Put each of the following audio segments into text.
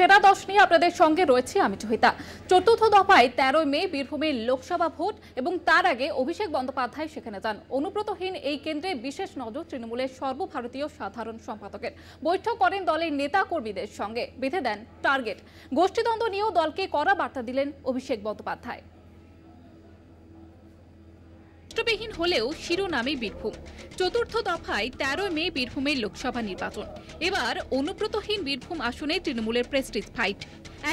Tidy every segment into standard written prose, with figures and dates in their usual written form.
সেরা 10 নিয়ে আপনাদের সঙ্গে রয়েছে আমি জহিতা। চতুর্থ দফায় 13 মে বীরভূমের লোকসভা ভোট এবং তার আগে অভিষেক বন্দ্যোপাধ্যায় সেখানে যান। অনুব্রতহীন এই কেন্দ্রে বিশেষ নজর তৃণমূলের সর্বভারতীয় সাধারণ সম্পাদকের। বৈঠক করেন দলের নেতা কর্মীদের সঙ্গে, বেঁধে দেন টার্গেট। গোষ্ঠীদ্বন্দ্ব নিয়েও দলকে কড়া বার্তা দিলেন অভিষেক বন্দ্যোপাধ্যায়। রাষ্ট্রবিহীন হলেও শিরোনামে বীরভূম। চতুর্থ দফায় 13 মে বীরভূমের লোকসভা নির্বাচন। এবার অনুব্রতহীন বীরভূম আসনে তৃণমূলের প্রেস্টিজ ফাইট।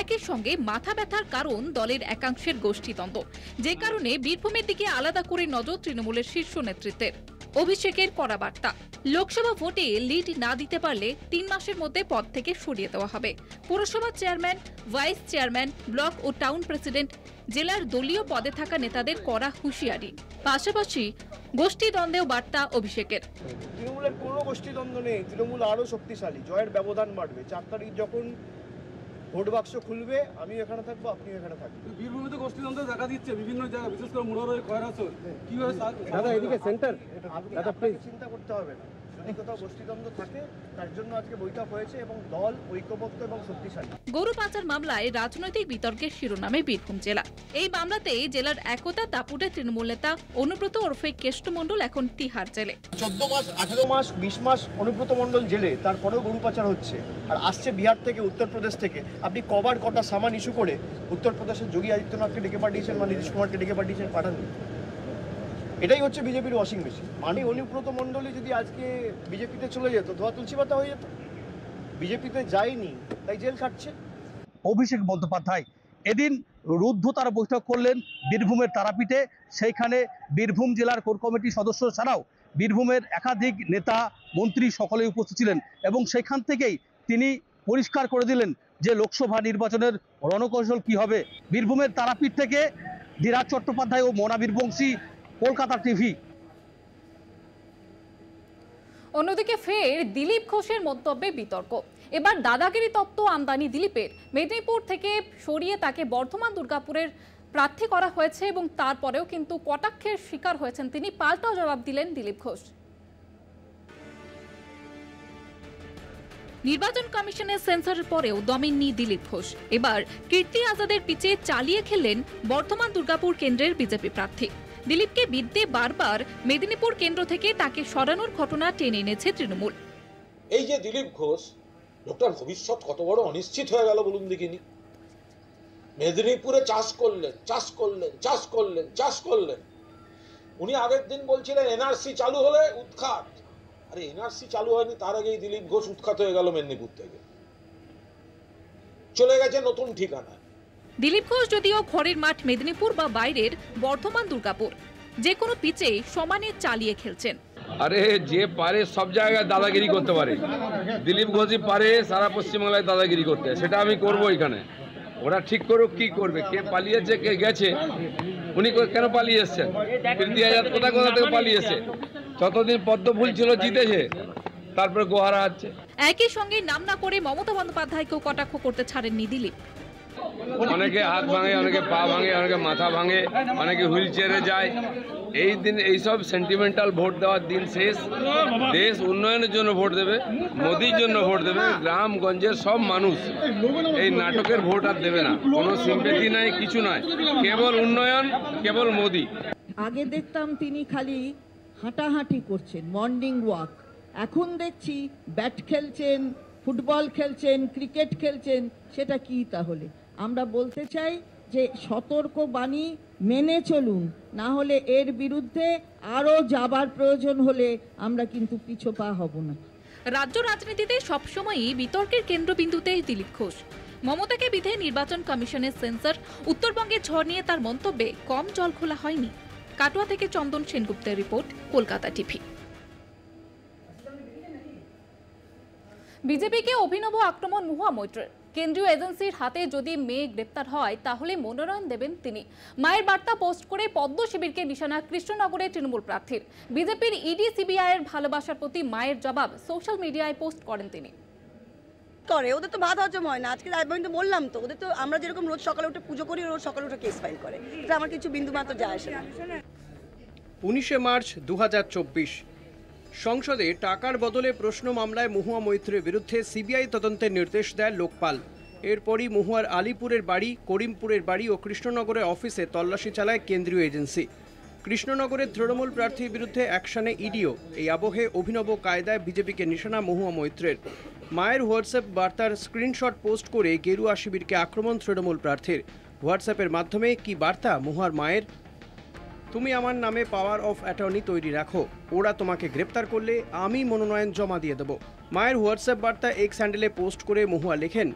একই সঙ্গে মাথা ব্যথার কারণ দলের একাংশের গোষ্ঠীদ্বন্দ্ব, যে কারণে বীরভূমের দিকে আলাদা করে নজর তৃণমূলের শীর্ষ নেতৃত্বের। অভিষেকের কড়া বার্তা, লোকসভা ভোটে লিড না দিতে পারলে 3 মাসের মধ্যে পদ থেকে সরিয়ে দেওয়া হবে। পুরসভা চেয়ারম্যান, ভাইস চেয়ারম্যান, ব্লক ও টাউন প্রেসিডেন্ট, জেলার দলীয় পদে থাকা নেতাদের কড়া হুঁশিয়ারি। পাশাপাশি গোষ্ঠীদ্বন্দ্বেও বার্তা অভিষেকের। তৃণমূলের কোনো গোষ্ঠীদ্বন্দ্ব নেই, তৃণমূল আরো শক্তিশালী, জয়ের ব্যবধান বাড়বে। 4 তারিখ যখন ভোট বাক্স খুলবে, আমি এখানে থাকবো, আপনি এখানে থাকবেন। বীরভূমে তো গোষ্ঠীদ্বন্দ্ব দেখা দিচ্ছে বিভিন্ন জায়গায়, বিশেষ করে মুরারই খয়রাসর। কিভাবে দাদা এদিকে সেন্টার, দাদা প্লিজ চিন্তা করতে হবে না। যদি কোথাও গোষ্ঠীদ্বন্দ্ব থাকে, তার জন্য আজকে বৈঠক হয়েছে এবং দল ঐক্যবদ্ধ এবং শক্তিশালী। গরু পাচার মামলায় রাজনৈতিক বিতর্কের শিরোনামে বীরভূম জেলা। এই মামলাতে জেলার একতা দাপুটে তৃণমূল নেতা অনুব্রত ওরফে কেষ্টমণ্ডল এখন তিহার জেলে। 14 মাস, 18 মাস, 20 মাস অনুব্রত মণ্ডল জেলে, তারপরেও গরু পাচার হচ্ছে। আর আসছে বিহার থেকে, উত্তরপ্রদেশ থেকে। আপনি কবার কটা সামান ইস্যু করে উত্তরপ্রদেশের যোগী আদিত্যনাথকে ডেকে পাঠিয়েছেন বা নীতিশ কুমারকে ডেকে পাঠিয়েছেন? পাঠাননি। এটাই হচ্ছে বিজেপির ওয়াশিং মেশিন। মানে অনুব্রত মণ্ডলী যদি আজকে বিজেপিতে চলে যেত, ধোয়া তুলসী পাতা হয়ে যেত। বিজেপিতে যায়নি, তাই জেল খাটছে। অভিষেক বন্দ্যোপাধ্যায় এদিন রুদ্ধতার বৈঠক করলেন বীরভূমের তারাপীঠে। সেইখানে বীরভূম জেলার কোর কমিটির সদস্য ছাড়াও বীরভূমের একাধিক নেতা, মন্ত্রী সকলেই উপস্থিত ছিলেন এবং সেখান থেকেই তিনি পরিষ্কার করে দিলেন যে লোকসভা নির্বাচনের রণকৌশল কি হবে। বীরভূমের তারাপীঠ থেকে ধীরাজ চট্টোপাধ্যায় ও মোনা বীরবংশী, কলকাতা টিভি। অন্যদিকে ফের দিলীপ ঘোষের মন্তব্যে বিতর্ক। এবার দাদাগিরি তত্ত্ব আমদানি দিলীপের। মেদিনীপুর থেকে সরিয়ে তাকে বর্ধমান দুর্গাপুরের প্রার্থী করা হয়েছে এবং তারপরেও কিন্তু কটাক্ষের শিকার হয়েছেন তিনি। পাল্টা জবাব দিলেন দিলীপ ঘোষ। নির্বাচন কমিশনের সেন্সরের পরেও দমেননি দিলীপ ঘোষ। এবার কীর্তি আজাদের পিছে চালিয়ে খেললেন বর্ধমান দুর্গাপুর কেন্দ্রের বিজেপি প্রার্থী। দিলীপকে বিদ্যে বারবার মেদিনীপুর কেন্দ্র থেকে তাকে সরানোর ঘটনা টেনে এনেছে তৃণমূল। এই যে দিলীপ ঘোষ, লোকটার ভবিষ্যৎ কত বড় অনিশ্চিত হয়ে গেল বলুন দেখিনি। মেদিনীপুরে চাষ করলেন। উনি আগের দিন বলছিলেন এনআরসি চালু হলে উৎখাত। আরে এনআরসি চালু হয়নি, তার আগেই দিলীপ ঘোষ উৎখাত হয়ে গেল মেদিনীপুর থেকে, চলে গেছে নতুন ঠিকানা। দিলীপ ঘোষ যদিও ঘরের মাঠ মেদিনীপুর বা বাইরের বর্ধমান দুর্গাপুর, যে কোনো পিচে সমানে চালিয়ে খেলছেন। আরে যে পারে সব জায়গায় দাদাগিরি করতে পারে, দিলীপ ঘোষই পারে সারা পশ্চিমবাংলায় দাদাগিরি করতে। সেটা আমি করবো এখানে। ওরা ঠিক করুক কি করবে, কে পালিয়েছে কে গেছে। উনি কেন পালিয়ে এসছেন? কীর্তি আজাদ কোথা থেকে পালিয়েছে? যতদিন পদ্ম ফুল ছিল জিতেছে, তারপরে গোহারা আছে। একই সঙ্গে নাম না করে মমতা বন্দ্যোপাধ্যায়কেও কটাক্ষ করতে ছাড়েননি দিলীপ। অনেকে হাত ভাঙে, অনেকে পা ভাঙে, অনেকে মাথা ভাঙে, অনেকে হুইল চেয়ারে যায়। এই দিন এইসব সেন্টিমেন্টাল ভোট দেওয়ার দিন শেষ। দেশ উন্নয়নের জন্য ভোট দেবে, মোদির জন্য ভোট দেবে। গ্রামগঞ্জের সব মানুষ এই নাটকের ভোট আর দেবে না। কোনো সিম্পেথি নাই, কিছু নয়, কেবল উন্নয়ন, কেবল মোদি। আগে দেখতাম তিনি খালি হাঁটাহাঁটি করছেন, মর্নিং ওয়াক। এখন দেখছি ব্যাট খেলছেন, ফুটবল খেলছেন, ক্রিকেট খেলছেন। সেটা কি তাহলে? আমরা বলতে চাই যে সতর্ক বাণী মেনে চলুন, না হলে এর বিরুদ্ধে আরও যাবার প্রয়োজন হলে আমরা কিন্তু পিছপা হব না। রাজ্য রাজনীতিতে সবসময়ই বিতর্কের কেন্দ্রবিন্দুতে দিলীপ ঘোষ। মমতাকে বিধে নির্বাচন কমিশনের সেন্সর, উত্তরবঙ্গের ঝড় নিয়ে তার মন্তব্যে কম জল খোলা হয়নি। কাটোয়া থেকে চন্দন সেনগুপ্তের রিপোর্ট, কলকাতা টিভি। বিজেপিকে অভিনব আক্রমণ মহুয়া মৈত্রের। কেন্দ্রীয় এজেন্সির হাতে যদি মেয়ে গ্রেপ্তার হয় তাহলে মনোনয়ন দেবেন তিনি। মায়ের বার্তা পোস্ট করে পদ্ম শিবিরকে নিশানা কৃষ্ণনগরে তৃণমূল প্রার্থীর। বিজেপির ইডি সিবিআই এর ভালোবাসার প্রতি মায়ের জবাব সোশ্যাল মিডিয়ায় পোস্ট করেন তিনি। ওদের তো ভাত হজম হয় না। আজকে আমি তো বললাম তো, ওদের তো আমরা যেরকম রোজ সকালে উঠে পুজো করি, রোজ সকালে উঠে কেস ফাইল করে। এটা আমার কিছু বিন্দু মাত্র যায় আসে না। 19 মার্চ 2024 সংসদে টাকার বদলে প্রশ্ন মামলায় মহুয়া মৈত্রের বিরুদ্ধে সিবিআই তদন্তের নির্দেশ দেয় লোকপাল। এরপরই মহুয়ার আলিপুরের বাড়ি, করিমপুরের বাড়ি ও কৃষ্ণনগরের অফিসে তল্লাশি চালায় কেন্দ্রীয় এজেন্সি। কৃষ্ণনগরের তৃণমূল প্রার্থীর বিরুদ্ধে অ্যাকশনে ইডিও। এই আবহে অভিনব কায়দায় বিজেপিকে নিশানা মহুয়া মৈত্রের। মায়ের হোয়াটসঅ্যাপ বার্তার স্ক্রিনশট পোস্ট করে গেরুয়া শিবিরকে আক্রমণ তৃণমূল প্রার্থীর। হোয়াটসঅ্যাপের মাধ্যমে কি বার্তা মহুয়ার মায়ের? তুমি আমার নামে পাওয়ার অফ অ্যাটর্নি তৈরি রাখো, ওরা তোমাকে গ্রেপ্তার করলে আমি মনোনয়ন জমা দিয়ে দেব। মায়ের হোয়াটসঅ্যাপ বার্তা এক্স হ্যান্ডেলে পোস্ট করে মহুয়া লেখেন,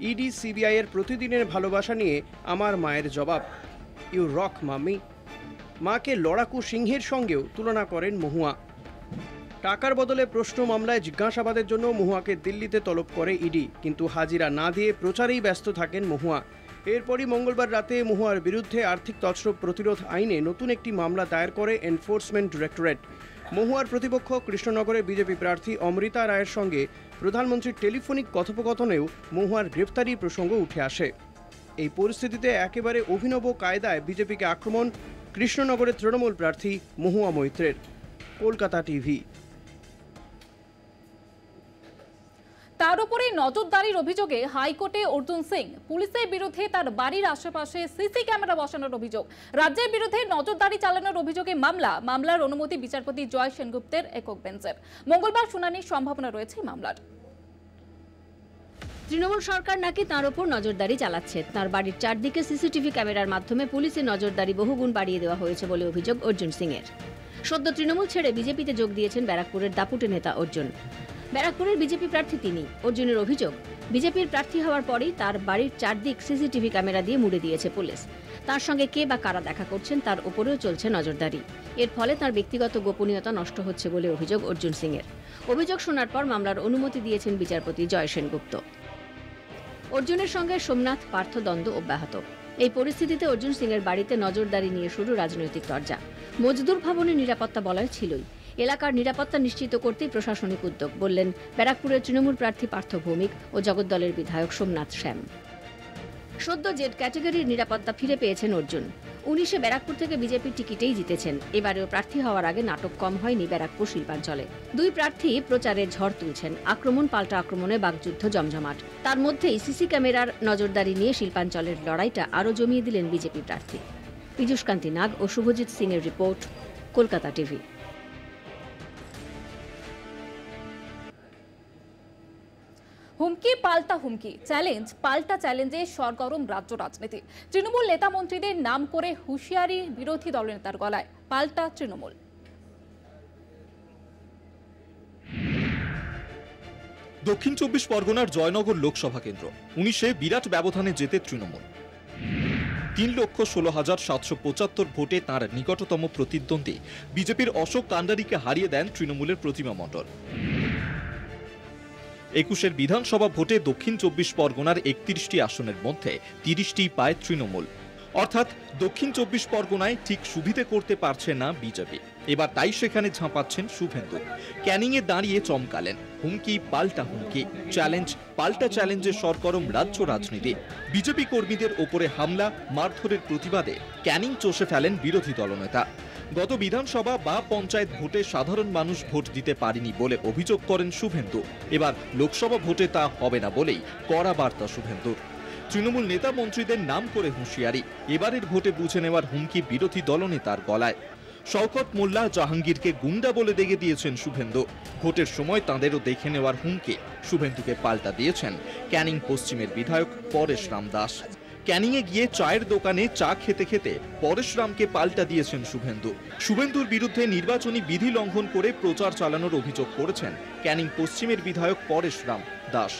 ইডি সিবিআই এর প্রতিদিনের ভালোবাসা নিয়ে আমার মায়ের জবাব, ইউ রক মাম্মি। মাকে লড়াকু সিংহের সঙ্গেও তুলনা করেন মহুয়া। টাকার বদলে প্রশ্ন মামলায় জিজ্ঞাসাবাদের জন্য মহুয়াকে দিল্লিতে তলব করে ইডি, কিন্তু হাজিরা না দিয়ে প্রচারেই ব্যস্ত থাকেন মহুয়া। এরপরই মঙ্গলবার রাতে মহুয়ার বিরুদ্ধে আর্থিক তছরূপ প্রতিরোধ আইনে নতুন একটি মামলা দায়ের করে এনফোর্সমেন্ট ডিরেক্টরেট। মহুয়ার প্রতিপক্ষ কৃষ্ণনগরের বিজেপি প্রার্থী অমৃতা রায়ের সঙ্গে প্রধানমন্ত্রীর টেলিফোনিক কথোপকথনেও মহুয়ার গ্রেফতারি প্রসঙ্গ উঠে আসে। এই পরিস্থিতিতে একেবারে অভিনব কায়দায় বিজেপিকে আক্রমণ কৃষ্ণনগরের তৃণমূল প্রার্থী মহুয়া মৈত্রের। কলকাতা টিভি। তার উপরে নজরদারির অভিযোগে হাইকোর্টে অর্জুন সিং, পুলিশের বিরুদ্ধে তার বাড়ির আশেপাশে সিসি ক্যামেরা বসানোর অভিযোগ, রাজ্যের বিরুদ্ধে নজরদারি চালানোর অভিযোগে মামলার অনুমতি বিচারপতি জয় সেনগুপ্তের একক বেঞ্চের। মঙ্গলবার শুনানির সম্ভাবনা রয়েছে মামলার। তৃণমূল সরকার নাকি তার উপর নজরদারি চালাচ্ছে। তার বাড়ির চারদিকে সিসিটিভি ক্যামেরার মাধ্যমে পুলিশের নজরদারি বহুগুণ বাড়িয়ে দেওয়া হয়েছে বলে অভিযোগ অর্জুন সিং এর। সদ্য তৃণমূল ছেড়ে বিজেপিতে যোগ দিয়েছেন ব্যারাকপুরের দাপুটে নেতা অর্জুন। ব্যারাকপুরের বিজেপি প্রার্থী তিনি। অর্জুনের অভিযোগ, বিজেপির প্রার্থী হওয়ার পরেই তার বাড়ির চারদিক সিসিটিভি ক্যামেরা দিয়ে মুড়ে দিয়েছে পুলিশ। তার সঙ্গে কে বা কারা দেখা করছেন তার উপরেও চলছে নজরদারি। এর ফলে তার ব্যক্তিগত গোপনীয়তা নষ্ট হচ্ছে বলে অভিযোগ অর্জুন সিং এর। অভিযোগ শোনার পর মামলার অনুমতি দিয়েছেন বিচারপতি জয় সেনগুপ্ত। অর্জুনের সঙ্গে সোমনাথ পার্থ দ্বন্দ্ব অব্যাহত। এই পরিস্থিতিতে অর্জুন সিং এর বাড়িতে নজরদারি নিয়ে শুরু রাজনৈতিক চর্চা। মজদুর ভবনের নিরাপত্তা বলয় ছিলই। এলাকার নিরাপত্তা নিশ্চিত করতেই প্রশাসনিক উদ্যোগ, বললেন ব্যারাকপুরের তৃণমূল প্রার্থী পার্থ ভৌমিক ও জগদ্দলের বিধায়ক সোমনাথ শ্যাম। সদ্য জেড ক্যাটাগরির নিরাপত্তা ফিরে পেয়েছেন অর্জুন। 19-এ ব্যারাকপুর থেকে বিজেপির টিকিটেই জিতেছেন। এবারেও প্রার্থী হওয়ার আগে নাটক কম হয়নি ব্যারাকপুর শিল্পাঞ্চলে। দুই প্রার্থী প্রচারের ঝড় তুলছেন। আক্রমণ পাল্টা আক্রমণে বাকযুদ্ধ জমজমাট। তার মধ্যেই সিসি ক্যামেরার নজরদারি নিয়ে শিল্পাঞ্চলের লড়াইটা আরও জমিয়ে দিলেন বিজেপি প্রার্থী। পীযূষকান্তি নাগ ও শুভজিৎ সিং এর রিপোর্ট, কলকাতা টিভি। হুমকি পাল্টা হুমকি, চ্যালেঞ্জ পাল্টা চ্যালেঞ্জে সরগরম রাজ্য রাজনীতি। তৃণমূল নেতা মন্ত্রীদের নাম করে হুঁশিয়ারি বিরোধী দলনেতার গলায়, পাল্টা তৃণমূল। দক্ষিণ 24 পরগনার জয়নগর লোকসভা কেন্দ্র 19-এ বিরাট ব্যবধানে জেতে তৃণমূল। 3,16,775 ভোটে তাঁর নিকটতম প্রতিদ্বন্দ্বী বিজেপির অশোক কান্ডারিকে হারিয়ে দেন তৃণমূলের প্রতিমা মণ্ডল। 21-এর বিধানসভা ভোটে দক্ষিণ 24 পরগনার 31টি আসনের মধ্যে 30টি পায় তৃণমূল। অর্থাৎ দক্ষিণ 24 পরগনায় ঠিক সুবিধে করতে পারছে না বিজেপি। এবার তাই সেখানে ঝাঁপাচ্ছেন শুভেন্দু। ক্যানিংয়ে দাঁড়িয়ে চমকালেন, হুমকি পাল্টা হুমকি, চ্যালেঞ্জ পাল্টা চ্যালেঞ্জের সরগরম রাজ্য রাজনীতি। বিজেপি কর্মীদের ওপরে হামলা মারধরের প্রতিবাদে ক্যানিং চষে ফেলেন বিরোধী দলনেতা। গত বিধানসভা বা পঞ্চায়েত ভোটে সাধারণ মানুষ ভোট দিতে পারেনি বলে অভিযোগ করেন শুভেন্দু। এবার লোকসভা ভোটে তা হবে না বলেই কড়া বার্তা শুভেন্দুর। তৃণমূল নেতা মন্ত্রীদের নাম করে হুঁশিয়ারি, এবারের ভোটে বুঝে নেওয়ার হুমকি বিরোধী দলনেতার গলায়। শওকত মোল্লা, জাহাঙ্গীরকে গুন্ডা বলে দেখে দিয়েছেন শুভেন্দু। ভোটের সময় তাঁদেরও দেখে নেওয়ার হুমকি শুভেন্দুকে পাল্টা দিয়েছেন ক্যানিং পশ্চিমের বিধায়ক পরেশরাম দাস। ক্যানিংয়ে গিয়ে চায়ের দোকানে চা খেতে খেতে পরেশরামকে পাল্টা দিয়েছেন শুভেন্দু। শুভেন্দুর বিরুদ্ধে নির্বাচনী বিধি লঙ্ঘন করে প্রচার চালানোর অভিযোগ করেছেন ক্যানিং পশ্চিমের বিধায়ক পরেশরাম দাস।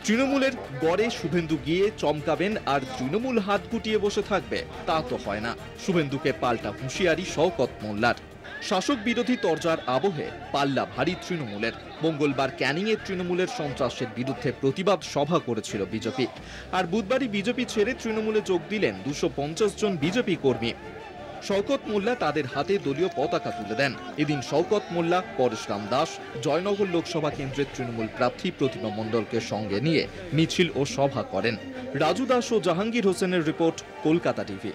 তৃণমূলের গড়ে শুভেন্দু গিয়ে চমকাবেন আর তৃণমূল হাত গুটিয়ে বসে থাকবে, তা তো হয় না। শুভেন্দুকে পাল্টা হুঁশিয়ারি শওকত মোল্লার। শাসক বিরোধী তরজার আবহে পাল্লা ভারী তৃণমূলের। মঙ্গলবার ক্যানিংয়ে তৃণমূলের সন্ত্রাসের বিরুদ্ধে প্রতিবাদ সভা করেছিল বিজেপি। আর বুধবারই বিজেপি ছেড়ে তৃণমূলে যোগ দিলেন 250 জন বিজেপি কর্মী। শওকত মোল্লা তাদের হাতে দলীয় পতাকা তুলে দেন। এদিন শওকত মোল্লা, পরেশরাম দাস জয়নগর লোকসভা কেন্দ্রের তৃণমূল প্রার্থী প্রতিমা মণ্ডলকে সঙ্গে নিয়ে মিছিল ও সভা করেন। রাজু দাস ও জাহাঙ্গীর হোসেনের রিপোর্ট, কলকাতা টিভি।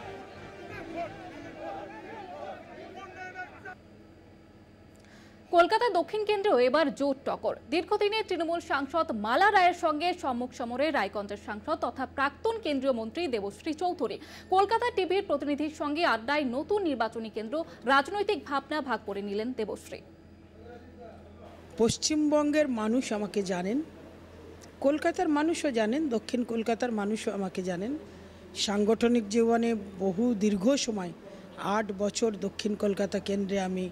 কলকাতা দক্ষিণ কেন্দ্রেও এবার জোট টক্কর। দীর্ঘদিনের তৃণমূল সাংসদ মালা রায়ের সঙ্গে সম্মুখ সমরে রায়গঞ্জের সাংসদ তথা প্রাক্তন কেন্দ্রীয় মন্ত্রী দেবশ্রী চৌধুরী। কলকাতা টিভির প্রতিনিধির সঙ্গে আড্ডায় নতুন নির্বাচনী কেন্দ্র, রাজনৈতিক ভাবনা ভাগ করে নিলেন দেবশ্রী। পশ্চিমবঙ্গের মানুষ আমাকে জানেন, কলকাতার মানুষও জানেন, দক্ষিণ কলকাতার মানুষও আমাকে জানেন। সাংগঠনিক জীবনে বহু দীর্ঘ সময় 8 বছর দক্ষিণ কলকাতা কেন্দ্রে আমি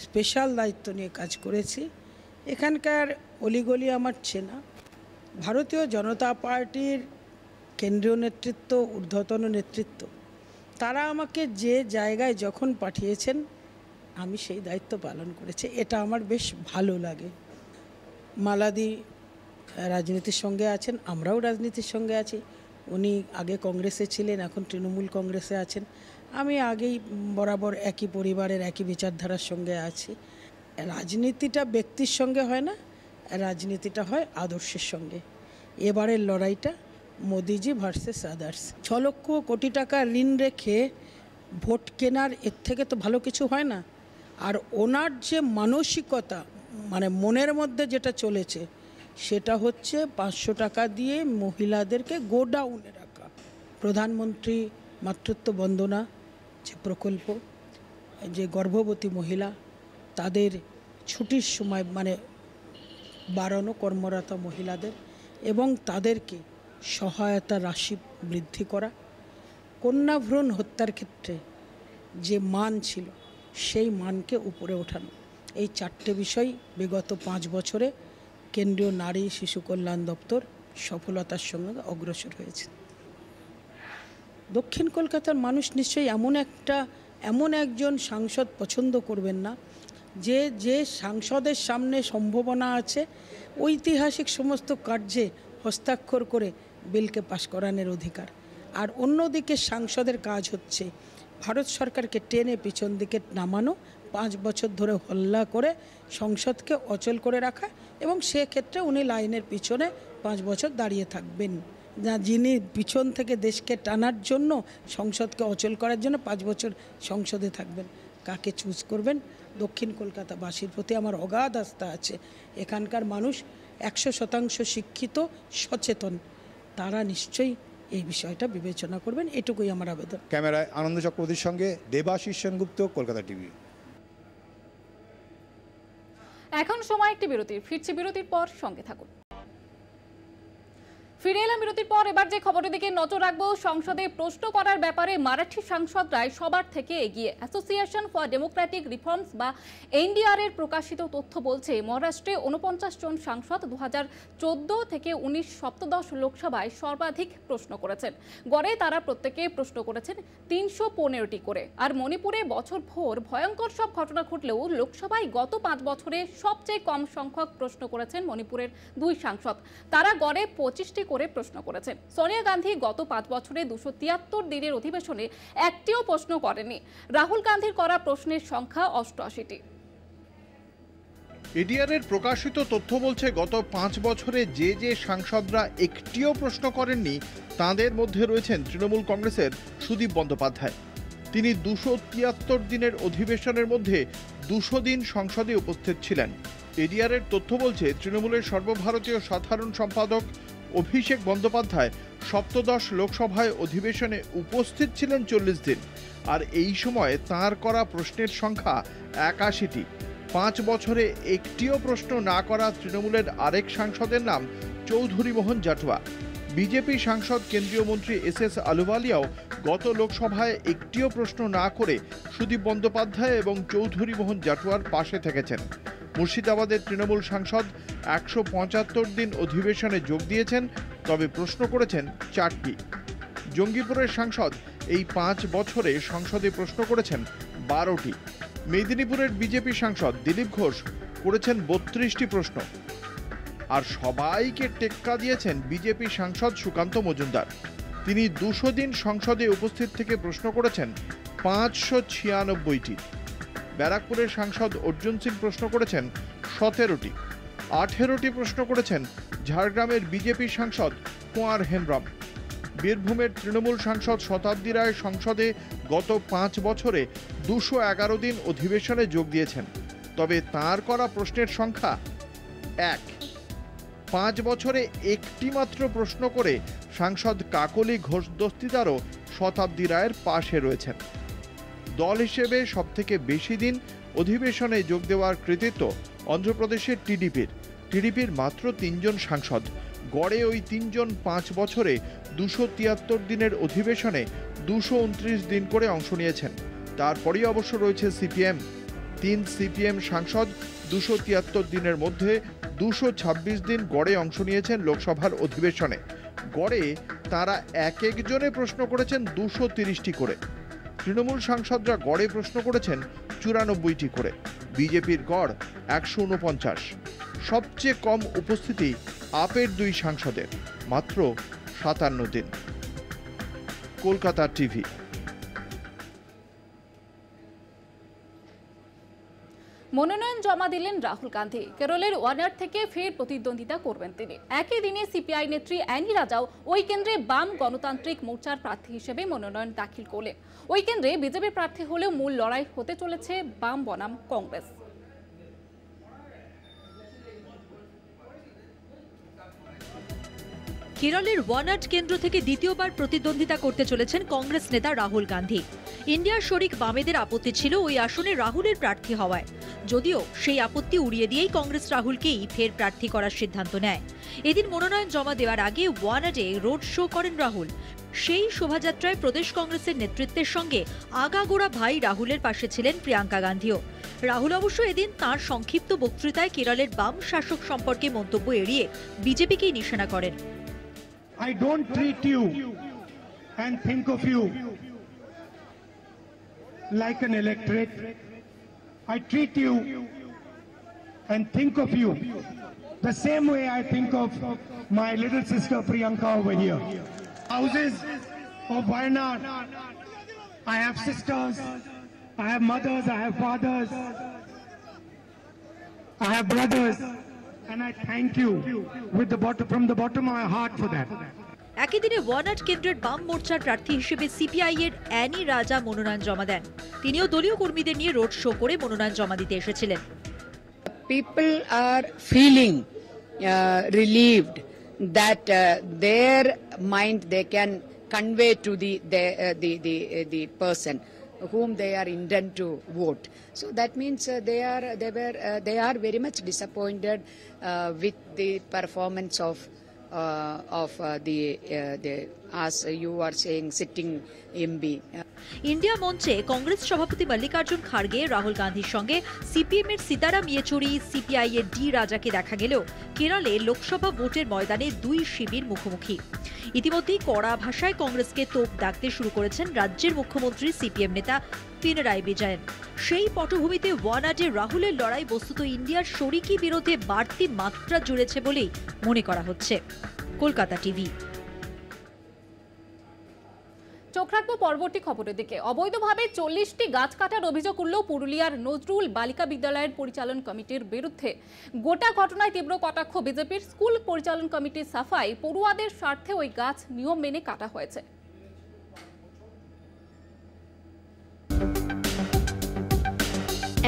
স্পেশাল দায়িত্ব নিয়ে কাজ করেছি। এখানকার অলিগলি আমার চেনা। ভারতীয় জনতা পার্টির কেন্দ্রীয় নেতৃত্ব, ঊর্ধ্বতন নেতৃত্ব, তারা আমাকে যে জায়গায় যখন পাঠিয়েছেন আমি সেই দায়িত্ব পালন করেছি। এটা আমার বেশ ভালো লাগে। মালাদি রাজনীতির সঙ্গে আছেন, আমরাও রাজনীতির সঙ্গে আছি। উনি আগে কংগ্রেসে ছিলেন, এখন তৃণমূল কংগ্রেসে আছেন। আমি আগেই বরাবর একই পরিবারের একই বিচারধারার সঙ্গে আছি। রাজনীতিটা ব্যক্তির সঙ্গে হয় না, রাজনীতিটা হয় আদর্শের সঙ্গে। এবারের লড়াইটা মোদিজি ভার্সেস আদার্স। 6 লক্ষ কোটি টাকা ঋণ রেখে ভোট কেনার এর থেকে তো ভালো কিছু হয় না। আর ওনার যে মানসিকতা, মানে মনের মধ্যে যেটা চলেছে, সেটা হচ্ছে 500 টাকা দিয়ে মহিলাদেরকে গোডাউনে রাখা। প্রধানমন্ত্রী মাতৃত্ব বন্দনা যে প্রকল্প, যে গর্ভবতী মহিলা তাদের ছুটির সময় মানে বাড়ানো কর্মরত মহিলাদের, এবং তাদেরকে সহায়তা রাশি বৃদ্ধি করা। কন্যা ভ্রূণ হত্যার ক্ষেত্রে যে মান ছিল সেই মানকে উপরে ওঠানো, এই 4টে বিষয় বিগত 5 বছরে কেন্দ্রীয় নারী শিশু কল্যাণ দপ্তর সফলতার সঙ্গে অগ্রসর হয়েছে। দক্ষিণ কলকাতার মানুষ নিশ্চয়ই এমন একজন সাংসদ পছন্দ করবেন না যে সাংসদের সামনে সম্ভাবনা আছে ঐতিহাসিক সমস্ত কার্যে হস্তাক্ষর করে বিলকে পাশ করানোর অধিকার। আর অন্যদিকে সাংসদের কাজ হচ্ছে ভারত সরকারকে টেনে পিছন দিকে নামানো, 5 বছর ধরে হল্লা করে সংসদকে অচল করে রাখা, এবং সেক্ষেত্রে উনি লাইনের পিছনে 5 বছর দাঁড়িয়ে থাকবেন না। যিনি পিছন থেকে দেশকে টানার জন্য, সংসদকে অচল করার জন্য 5 বছর সংসদে থাকবেন, কাকে চুজ করবেন? দক্ষিণ কলকাতাবাসীর প্রতি আমার অগাধ আস্থা আছে। এখানকার মানুষ 100% শিক্ষিত, সচেতন। তারা নিশ্চয়ই এই বিষয়টা বিবেচনা করবেন, এটুকুই আমার আবেদন। ক্যামেরায় আনন্দ চক্রবর্তীর সঙ্গে দেবাশিস সেনগুপ্ত, কলকাতা টিভি। এখন সময় একটি বিরতির। ফিরছি বিরতির পর, সঙ্গে থাকুন। ফিরে এলাম বিরতির পর। এবার যে খবরের দিকে নজর রাখবো, সংসদে প্রশ্ন করার ব্যাপারে মারাঠি সাংসদরাই সবার থেকে এগিয়ে। অ্যাসোসিয়েশন ফর ডেমোক্রেটিক রিফর্মস বা এনডিআর এর প্রকাশিত তথ্য বলছে, মহারাষ্ট্রে 49 জন সাংসদ 2014 থেকে 19 সপ্তদশ লোকসভায় সর্বাধিক প্রশ্ন করেছেন। গড়ে তারা প্রত্যেকে প্রশ্ন করেছেন 315টি করে। আর মণিপুরে বছরভর ভয়ঙ্কর সব ঘটনা ঘটলেও লোকসভায় গত 5 বছরে সবচেয়ে কম সংখ্যক প্রশ্ন করেছেন মণিপুরের 2 সাংসদ। তারা গড়ে 25টি করে প্রশ্ন করেছেন। সোনিয়া গান্ধী গত 5 বছরে 273 দিনের অধিবেশনে একটিও প্রশ্ন করেনি। রাহুল গান্ধীর করা প্রশ্নের সংখ্যা 88টি। এডিআর এর প্রকাশিত তথ্য বলছে, গত 5 বছরে যে সাংসদরা একটিও প্রশ্ন করেননি তাদের মধ্যে রয়েছেন তৃণমূল কংগ্রেসের সুদীপ বন্দ্যোপাধ্যায়। তিনি 273 দিনের অধিবেশনের মধ্যে 200 দিন সংসদে উপস্থিত ছিলেন। এডিআর এর তথ্য বলছে, তৃণমূলের সর্বভারতীয় সাধারণ সম্পাদক অভিষেক বন্দ্যোপাধ্যায় সপ্তদশ লোকসভায় অধিবেশনে উপস্থিত ছিলেন 40 দিন। আর এই সময়ে তাঁর করা প্রশ্নের সংখ্যা 81টি। 5 বছরে একটিও প্রশ্ন না করা তৃণমূলের আরেক সাংসদের নাম চৌধুরী মোহন জাটুয়া। বিজেপি সাংসদ কেন্দ্রীয় মন্ত্রী SS আলুওয়ালিয়াও গত লোকসভায় একটিও প্রশ্ন না করে সুদীপ বন্দ্যোপাধ্যায় এবং চৌধুরী মোহন জাটুয়ার পাশে থেকেছেন। মুর্শিদাবাদের তৃণমূল সাংসদ 175 দিন অধিবেশনে যোগ দিয়েছেন, তবে প্রশ্ন করেছেন 4টি। জঙ্গিপুরের সাংসদ এই 5 বছরে সংসদে প্রশ্ন করেছেন 12টি। মেদিনীপুরের বিজেপি সাংসদ দিলীপ ঘোষ করেছেন 32টি প্রশ্ন। আর সবাইকে টেক্কা দিয়েছেন বিজেপি সাংসদ সুকান্ত মজুমদার। তিনি 200 দিন সংসদে উপস্থিত থেকে প্রশ্ন করেছেন 596টি। ব্যারাকপুরের সাংসদ অর্জুন সিং প্রশ্ন করেছেন 17টি। 18টি প্রশ্ন করেছেন ঝাড়গ্রামের বিজেপি সাংসদ কুঁয়ার হেমব্রম। বীরভূমের তৃণমূল সাংসদ শতাব্দী রায় সংসদে গত 5 বছরে 211 দিন অধিবেশনে যোগ দিয়েছেন। তবে তার করা প্রশ্নের সংখ্যা 1। 5 বছরে একটি মাত্র প্রশ্ন করে সাংসদ কাকলি ঘোষ দস্তিদারও শতাব্দী রায়ের পাশে রয়েছেন। দল হিসেবে সবথেকে বেশি দিন অধিবেশনে যোগ দেওয়ার কৃতিত্ব অন্ধ্রপ্রদেশের টিডিপির মাত্র 3 জন সাংসদ। গড়ে ওই 3 জন 5 বছরে 273 দিনের অধিবেশনে 229 দিন করে অংশ নিয়েছেন। তারপরেই অবশ্য রয়েছে সিপিএম। 3 সিপিএম সাংসদ 273 দিনের মধ্যে 226 দিন গড়ে অংশ নিয়েছেন লোকসভার অধিবেশনে। গড়ে তারা এক একজনে প্রশ্ন করেছেন 230টি করে। তৃণমূল সাংসদরা গড়ে প্রশ্ন করেছেন 94টি করে। বিজেপির গড় 149। সবচেয়ে কম উপস্থিতি আপের 2 সাংসদের, মাত্র 57 দিন। কলকাতা টিভি। মনোনয়ন জমা দিলেন রাহুল গান্ধী। কেরলের ওয়ানাড থেকে ফের প্রতিদ্বন্দ্বিতা করবেন তিনি। একই দিনে সিপিআই নেত্রী অ্যানি রাজাও ওই কেন্দ্রে বাম গণতান্ত্রিক মোর্চার প্রার্থী হিসেবে মনোনয়ন দাখিল করলেন। ওই কেন্দ্রে বিজেপি প্রার্থী হলেও মূল লড়াই হতে চলেছে বাম বনাম কংগ্রেস। কেরলের ওয়ানাড কেন্দ্র থেকে দ্বিতীয়বার প্রতিদ্বন্দ্বিতা করতে চলেছেন কংগ্রেস নেতা রাহুল গান্ধী। ইন্ডিয়ার শরিক বামেদের আপত্তি ছিল ওই আসনে রাহুলের প্রার্থী হওয়ায়, যদিও সেই আপত্তি উড়িয়ে দিয়েই কংগ্রেস রাহুলকেই ফের প্রার্থী করার সিদ্ধান্ত নেয়। এদিন মনোনয়ন জমা দেওয়ার আগে ওয়ানাডে রোড শো করেন রাহুল। সেই শোভাযাত্রায় প্রদেশ কংগ্রেসের নেতৃত্বের সঙ্গে আগাগোড়া ভাই রাহুলের পাশে ছিলেন প্রিয়াঙ্কা গান্ধীও। রাহুল অবশ্য এদিন তাঁর সংক্ষিপ্ত বক্তৃতায় কেরলের বাম শাসক সম্পর্কে মন্তব্য এড়িয়ে বিজেপিকেই নিশানা করেন। I don't treat you and think of you like an electorate. I treat you and think of you the same way I think of my little sister Priyanka over here. Houses of Wayanad. I have sisters, I have mothers, I have fathers, I have brothers. And I thank you from the bottom of my heart for that. একই দিনে ওয়ানাড কেন্দ্রের বাম মোর্চার প্রার্থী হিসেবে CPI এর Annie রাজা মনোনয়ন জমা দেন। তিনিও দলীয় কর্মীদের নিয়ে রোড শো করে মনোনয়ন জমা দিতে এসেছিলেন। People are feeling relieved that their mind they can convey to the person whom they are intend to vote. So that means they are very much disappointed with the performance of the as you are saying sitting MP. India মঞ্চে কংগ্রেস সভাপতি মল্লিকার্জুন খাড়গে রাহুল গান্ধীর সঙ্গে CPM এর Sitaram Yechury, CPI এর D রাজাকে দেখা গেলেও কেরলে লোকসভা ভোটের ময়দানে 2 শিবির মুখোমুখি। ইতিমধ্যেই কড়া ভাষায় কংগ্রেসকে তোপ দাগতে শুরু করেছেন রাজ্যের মুখ্যমন্ত্রী সিপিএম নেতা পিনারাই বিজয়ন। সেই পটভূমিতে ওয়ানাডে রাহুলের লড়াই বস্তুত ইন্ডিয়ার শরিকি বিরোধে বাড়তি মাত্রা জুড়েছে বলেই মনে করা হচ্ছে। কলকাতা টিভি। চোখ রাখবো পরবর্তী খবরের দিকে। অবৈধভাবে 40টি গাছ কাটার অভিযোগ উঠল পুরুলিয়ার নজরুল বালিকা বিদ্যালয়ের পরিচালন কমিটির বিরুদ্ধে। গোটা ঘটনায় তীব্র কটাক্ষ বিজেপির। স্কুল পরিচালন কমিটির সাফাই, পড়ুয়াদের স্বার্থে ওই গাছ নিয়ম মেনে কাটা হয়েছে।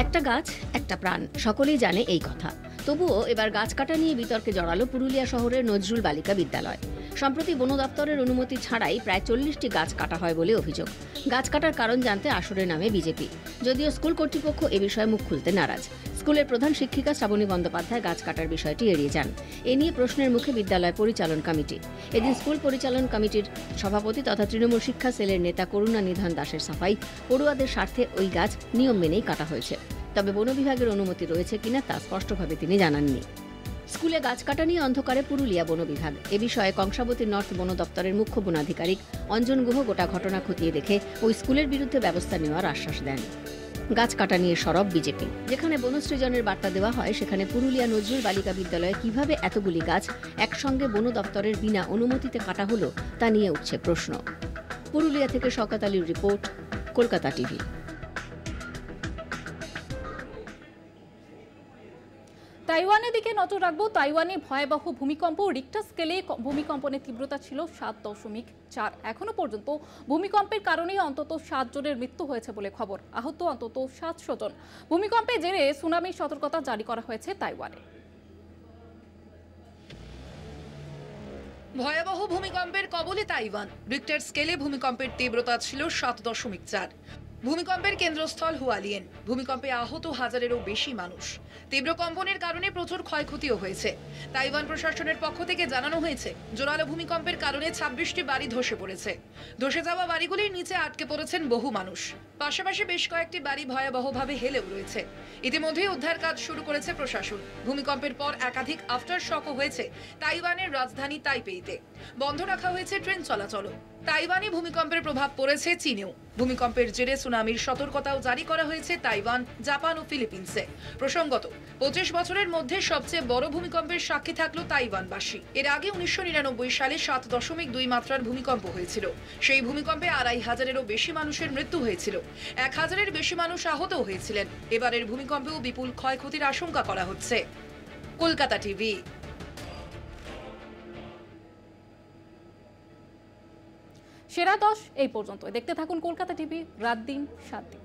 একটা গাছ একটা প্রাণ, সকলেই জানে এই কথা। তবুও এবার গাছ কাটা নিয়ে বিতর্কে জড়ালো পুরুলিয়া শহরের নজরুল বালিকা বিদ্যালয়। সম্প্রতি বন দপ্তরের অনুমতি ছাড়াই প্রায় 40টি গাছ কাটা হয় বলে অভিযোগ। গাছ কাটার কারণ জানতে আসরে নামে বিজেপি, যদিও স্কুল কর্তৃপক্ষ এ বিষয়ে মুখ খুলতে নারাজ। স্কুলের প্রধান শিক্ষিকা শ্রাবণী বন্দ্যোপাধ্যায় গাছ কাটার বিষয়টি এড়িয়ে যান। এ নিয়ে প্রশ্নের মুখে বিদ্যালয় পরিচালন কমিটি। এদিন স্কুল পরিচালন কমিটির সভাপতি তথা তৃণমূল শিক্ষা সেলের নেতা করুণা নিধান দাসের সাফাই, পড়ুয়াদের স্বার্থে ওই গাছ নিয়ম মেনেই কাটা হয়েছে। তবে বন বিভাগের অনুমতি রয়েছে কিনা তা স্পষ্টভাবে তিনি জানাননি। স্কুলে গাছ কাটা নিয়ে অন্ধকারে পুরুলিয়া বন বিভাগ। এ বিষয়ে কংসাবতী নর্থ বন দপ্তরের মুখ্য বনাধিকারিক অঞ্জন গুহ গোটা ঘটনা খতিয়ে দেখে ওই স্কুলের বিরুদ্ধে ব্যবস্থা নেওয়ার আশ্বাস দেন। গাছ কাটা নিয়ে সরব বিজেপি। যেখানে বনসৃজনের বার্তা দেওয়া হয়, সেখানে পুরুলিয়া নজরুল বালিকা বিদ্যালয়ে কিভাবে এতগুলি গাছ একসঙ্গে বন দপ্তরের বিনা অনুমতিতে কাটা হলো তা নিয়ে উঠছে প্রশ্ন। পুরুলিয়া থেকে শওকত আলীর রিপোর্ট, কলকাতা টিভি। তাইওয়ান তাইওয়ানের দিকে নজর রাখবো। তাইওয়ানে ভয়াবহ ভূমিকম্প, রিক্টার স্কেলে ভূমিকম্পনের তীব্রতা ছিল 7.4। এখনো পর্যন্ত ভূমিকম্পের কারণে অন্তত 7 জনের মৃত্যু হয়েছে বলে খবর, আহত অন্তত 700 জন। ভূমিকম্পের জেরে সুনামির সতর্কতা জারি করা হয়েছে তাইওয়ানে। ভয়াবহ ভূমিকম্পের কবলে তাইওয়ান, রিক্টার স্কেলে ভূমিকম্পের তীব্রতা ছিল 7.4। ভূমিকম্পের কেন্দ্রস্থল হুয়ালিয়েন। ভূমিকম্পে আহত হাজারেরও বেশি মানুষ। তীব্র কম্পনের কারণে প্রচুর ক্ষয়ক্ষতিও হয়েছে। তাইওয়ান প্রশাসনের পক্ষ থেকে জানানো হয়েছে, জোরালো ভূমিকম্পের কারণে 26টি বাড়ি ধসে পড়েছে। ধসে যাওয়া বাড়িগুলির নিচে আটকে পড়েছেন বহু মানুষ। পাশাপাশি বেশ কয়েকটি বাড়ি ভয়াবহভাবে হেলেও রয়েছে। ইতিমধ্যেই উদ্ধার কাজ শুরু করেছে প্রশাসন। ভূমিকম্পের পর একাধিক আফটার শকও হয়েছে তাইওয়ানের রাজধানী তাইপেইতে। বন্ধ রাখা হয়েছে ট্রেন চলাচলও। তাইওয়ানে ভূমিকম্পের প্রভাব পড়েছে চীনেও। ভূমিকম্পের জেরে সুনামির সতর্কতাও জারি করা হয়েছে তাইওয়ান, জাপান ও ফিলিপিন্সে। প্রসঙ্গত, 25 বছরের মধ্যে সবচেয়ে বড় ভূমিকম্পের সাক্ষী থাকলো তাইওয়ানবাসী। এর আগে 1999 সালে 7.2 মাত্রার ভূমিকম্প হয়েছিল। সেই ভূমিকম্পে 2500-এরও বেশি মানুষের মৃত্যু হয়েছিল। 1000-এর বেশি মানুষ আহতও হয়েছিলেন। এবারের ভূমিকম্পেও বিপুল ক্ষয়ক্ষতির আশঙ্কা করা হচ্ছে। কলকাতা টিভি। সেরা 10 এই পর্যন্ত। দেখতে থাকুন কলকাতা টিভি, রাত দিন 7 দিন।